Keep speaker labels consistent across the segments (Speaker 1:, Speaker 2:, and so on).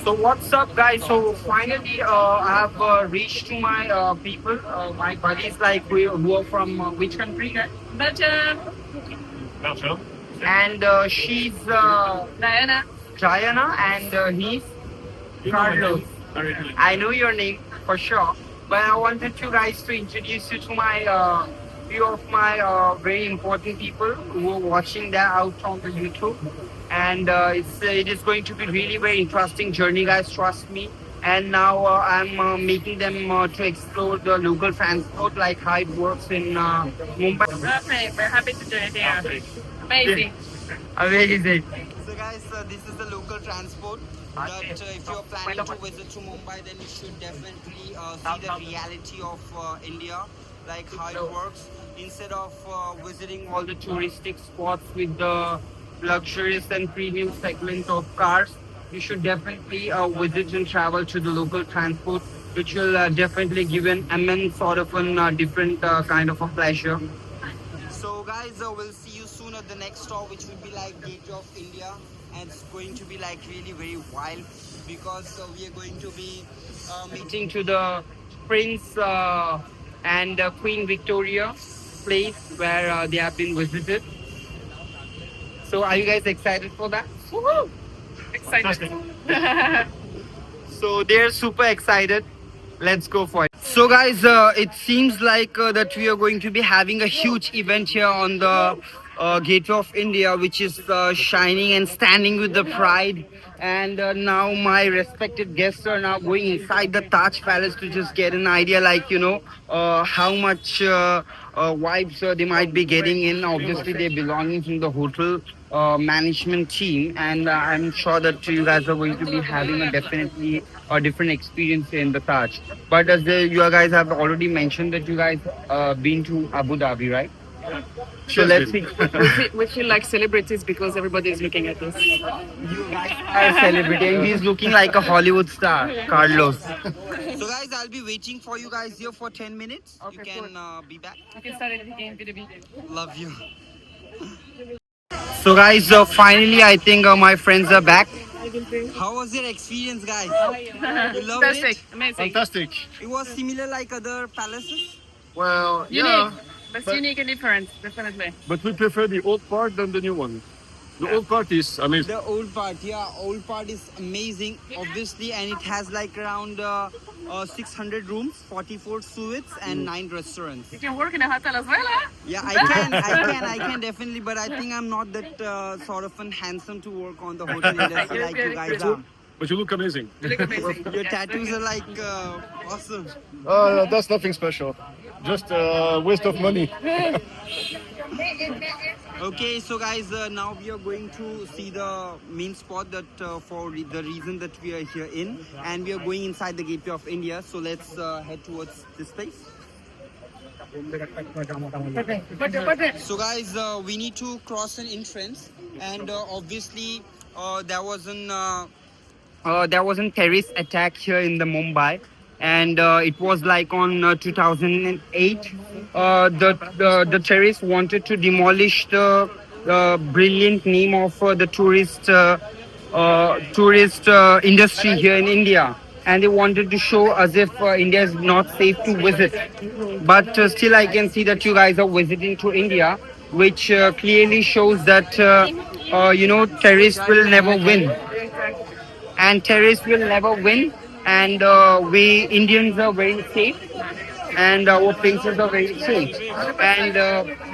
Speaker 1: So what's up, guys? So finally, I have reached to my people, my buddies, like who are from which country, guys? Belgium. Belgium. And she's Diana. Diana, and he's Carlos. I know your name for sure, but I wanted you guys to introduce you to my few of my very important people who are watching that out on the YouTube. And it is going to be really very interesting journey, guys. Trust me. And now I'm making them to explore the local transport, like how it works in Mumbai. Okay, we're happy to do it here. Amazing. Amazing. So guys, this is the local transport. But if you're planning to visit to Mumbai, then you should definitely see the reality of India, like how it works. Instead of visiting all the touristic spots with the luxurious and premium segment of cars, you should definitely visit and travel to the local transport, which will definitely give an immense sort of a different kind of a pleasure. So guys, we'll see you soon at the next stop, which will be like Gateway of India, and it's going to be like really very wild because we are going to be meeting to the Prince and Queen Victoria place where they have been visited. So are you guys excited for that? Woohoo! Excited. So they're super excited. Let's go for it. So guys, it seems like that we are going to be having a huge event here on the Gateway of India, which is shining and standing with the pride. And now my respected guests are now going inside the Taj Palace to just get an idea, like, how much vibes they might be getting in. Obviously, they're belonging to the hotel management team, and I'm sure that you guys are going to be having a definitely a different experience in the Taj. But as you guys have already mentioned that you guys been to Abu Dhabi, right? So let's see.
Speaker 2: We feel like celebrities because everybody is looking at us.
Speaker 1: You guys are a celebrity, and he's looking like a Hollywood star, Carlos. So guys, I'll be waiting for you guys here for 10 minutes. Okay, you can be back.
Speaker 2: You can start it again, video.
Speaker 1: Love you. So guys, finally I think my friends are back. How was your experience, guys? You loved
Speaker 2: Fantastic,
Speaker 1: it?
Speaker 2: amazing.
Speaker 3: Fantastic.
Speaker 1: It was similar like other palaces?
Speaker 3: Well,
Speaker 2: Unique.
Speaker 3: yeah,
Speaker 2: That's
Speaker 3: but-
Speaker 2: unique and different, definitely.
Speaker 3: but we prefer the old part than the new one. The old part is amazing.
Speaker 1: The old part, yeah, old part is amazing, obviously, and it has like around 600 rooms, 44 suites, and 9 restaurants.
Speaker 2: You can work in a hotel as well, huh?
Speaker 1: Yeah, I can definitely, but I think I'm not that sort of handsome to work on the hotel industry like you guys are.
Speaker 3: But you look amazing.
Speaker 2: You look amazing.
Speaker 1: Your tattoos are like awesome.
Speaker 3: That's nothing special. Just a waste of money.
Speaker 1: Okay, so guys, now we are going to see the main spot that for the reason that we are here in, and we are going inside the Gateway of India. So let's head towards this place. So guys, we need to cross an entrance, and obviously there was an terrorist attack here in the Mumbai, and it was like on 2008. The terrorists wanted to demolish the brilliant name of the tourist industry here in India, and they wanted to show as if India is not safe to visit. But still, I can see that you guys are visiting to India, which clearly shows that terrorists will never win, and terrorists will never win. And we Indians are very safe, and our places are very safe. And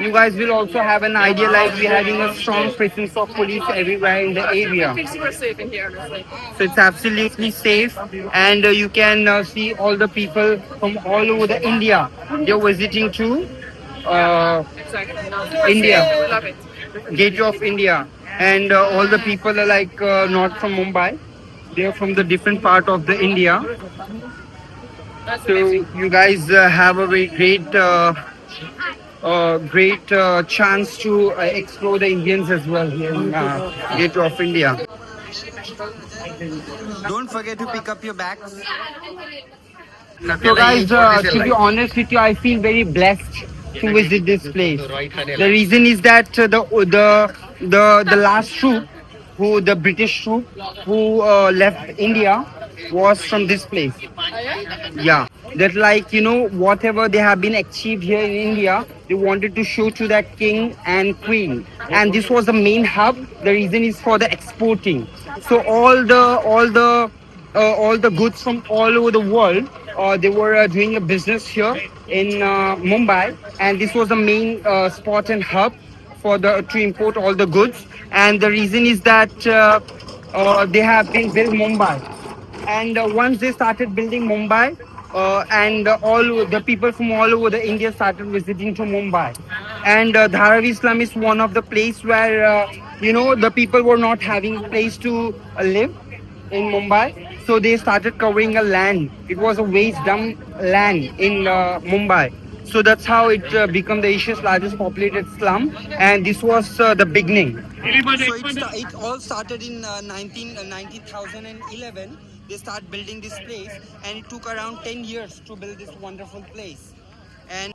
Speaker 1: you guys will also have an idea, like we're having a strong presence of police everywhere in the area.
Speaker 2: I feel super safe in here, honestly.
Speaker 1: So it's absolutely safe, and you can see all the people from all over the India. They're visiting to
Speaker 2: Exactly.
Speaker 1: India.
Speaker 2: We love it.
Speaker 1: Gateway of India, and all the people are like not from Mumbai. They are from the different part of the India.
Speaker 2: That's
Speaker 1: So
Speaker 2: amazing.
Speaker 1: you guys have a very great chance to explore the Indians as well here in Gateway of India. Don't forget to pick up your bags. So guys, to be honest with you, I feel very blessed to visit this place. The reason is that the last troop who the British troop who left India was from this place. Yeah, that like whatever they have been achieved here in India, they wanted to show to that king and queen, and this was the main hub. The reason is for the exporting. So all the goods from all over the world, they were doing a business here in Mumbai, and this was the main spot and hub for the to import all the goods. And the reason is that they have been built Mumbai, and once they started building Mumbai, and all the people from all over the India started visiting to Mumbai, and Dharavi slum is one of the place where the people were not having place to live in Mumbai. So they started covering a land. It was a waste dump land in Mumbai. So that's how it became the Asia's largest populated slum. And this was the beginning. So it all started in 2011. They start building this place, and it took around 10 years to build this wonderful place. And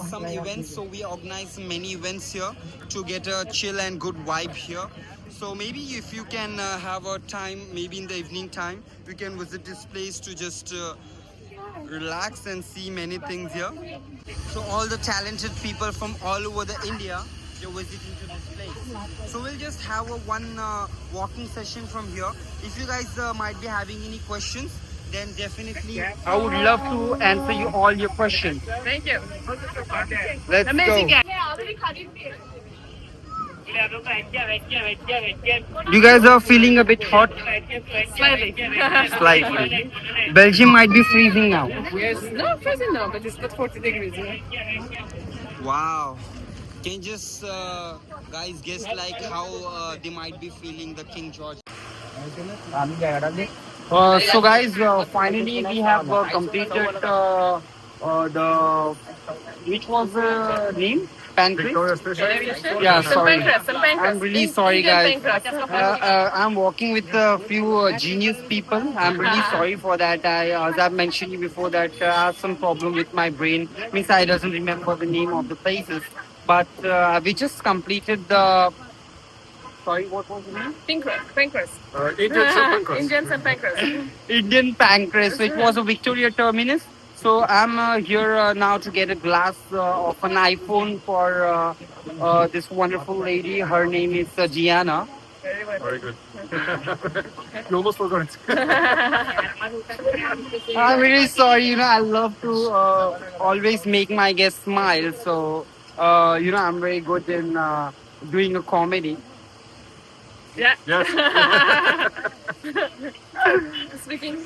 Speaker 1: some events, so we organize many events here to get a chill and good vibe here. So maybe if you can have a time, maybe in the evening time, we can visit this place to just relax and see many things here. So all the talented people from all over the India, they're visiting to this place. So we'll just have a one walking session from here. If you guys might be having any questions, then definitely I would love to answer you all your questions.
Speaker 2: Thank you.
Speaker 1: Let's
Speaker 2: Amazing
Speaker 1: go.
Speaker 2: guy.
Speaker 1: You guys are feeling a bit hot?
Speaker 2: Slightly.
Speaker 1: Slightly. Belgium might be freezing now.
Speaker 2: Yes. No, freezing now, but it's not 40 degrees.
Speaker 1: Wow. Can you just guys guess like how they might be feeling the King George? So guys, finally we have completed the which was the name? Pancreas? Yeah, sorry. I'm really sorry, guys. I'm working with a few genius people. I'm really sorry for that. As I've mentioned you before, that I have some problem with my brain. Means I doesn't remember the name of the places. But we just completed the. Sorry, what was the name?
Speaker 2: Pancreas.
Speaker 3: Indian St. Pancras.
Speaker 1: Indian Pancreas. So it was a Victoria terminus. So I'm here now to get a glass of an iPhone for this wonderful lady. Her name is Gianna.
Speaker 3: Very good. You almost forgot it.
Speaker 1: I'm really sorry. I love to always make my guests smile. So I'm very good in doing a comedy.
Speaker 2: Yeah.
Speaker 3: Yes.
Speaker 2: Speaking.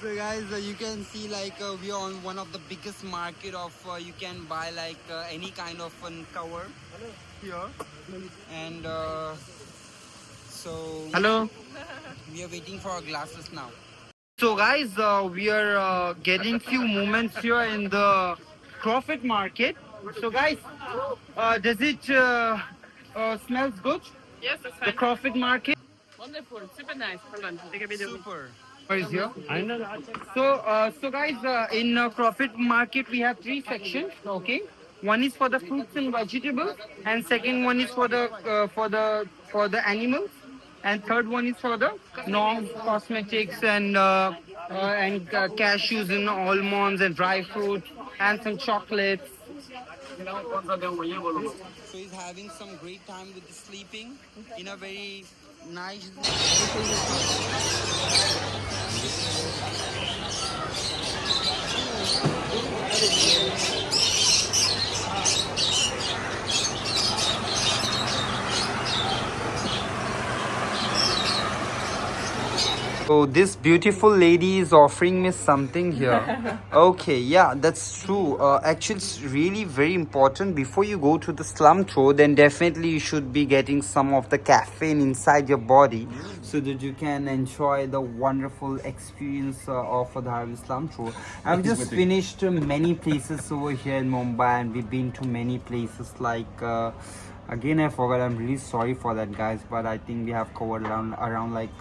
Speaker 1: So guys, you can see like we are on one of the biggest market of you can buy like any kind of cover here, and so hello, we are waiting for our glasses now. So guys, we are getting few moments here in the Crawford market. So guys, does it smells good?
Speaker 2: Yes, that's
Speaker 1: The
Speaker 2: fine.
Speaker 1: Crawford market.
Speaker 2: Wonderful. Super nice. Hold on. Take a video.
Speaker 1: Super. Where is here? So guys, in Crawford Market we have three sections. Okay, one is for the fruits and vegetables, and second one is for the animals, and third one is for the non-cosmetics and cashews and almonds and dry fruits and some chocolates. So he's having some great time with the sleeping in a very nice. So this beautiful lady is offering me something here. Okay, yeah, that's true. Actually, it's really very important. Before you go to the slum tour, then definitely you should be getting some of the caffeine inside your body so that you can enjoy the wonderful experience of the Dharavi slum tour. I've just finished many places over here in Mumbai, and we've been to many places like again I forgot. I'm really sorry for that, guys, but I think we have covered around like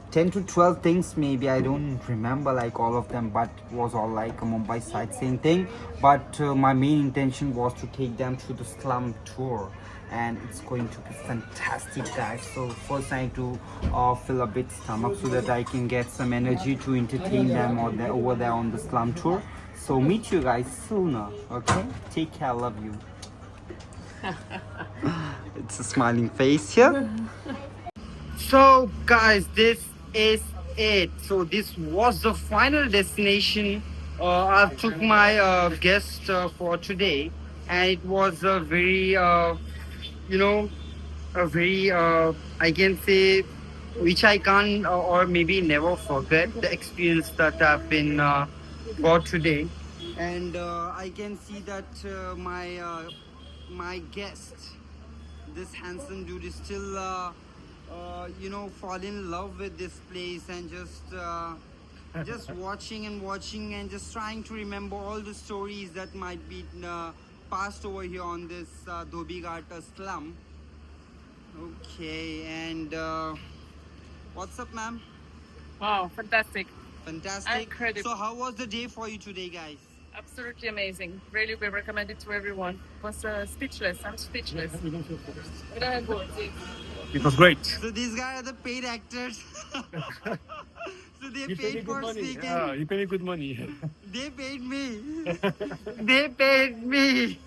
Speaker 1: 10 to 12 things, maybe. I don't remember like all of them, but it was all like a Mumbai sightseeing thing. But my main intention was to take them to the slum tour, and it's going to be fantastic, guys. So first I need to fill a bit stomach so that I can get some energy to entertain them over there on the slum tour. So meet you guys sooner. Okay, take care, love you. It's a smiling face here. So guys, this is it. So this was the final destination. I took my guest for today, and it was a very you know, a very I can say, which I can't or maybe never forget, the experience that I've been got today. And I can see that my guest, this handsome dude, is still fall in love with this place, and just watching and just trying to remember all the stories that might be passed over here on this Dhobi Ghat slum. Okay, and what's up, ma'am?
Speaker 2: Wow, fantastic.
Speaker 1: Fantastic.
Speaker 2: Incredible.
Speaker 1: So how was the day for you today, guys?
Speaker 2: Absolutely amazing. Really, we recommend it to everyone. It was speechless. I'm speechless. We don't have words.
Speaker 3: It was great.
Speaker 1: So these guys are the paid actors. So they paid for speaking.
Speaker 3: Yeah, you pay me good money.
Speaker 1: They paid me. They paid me.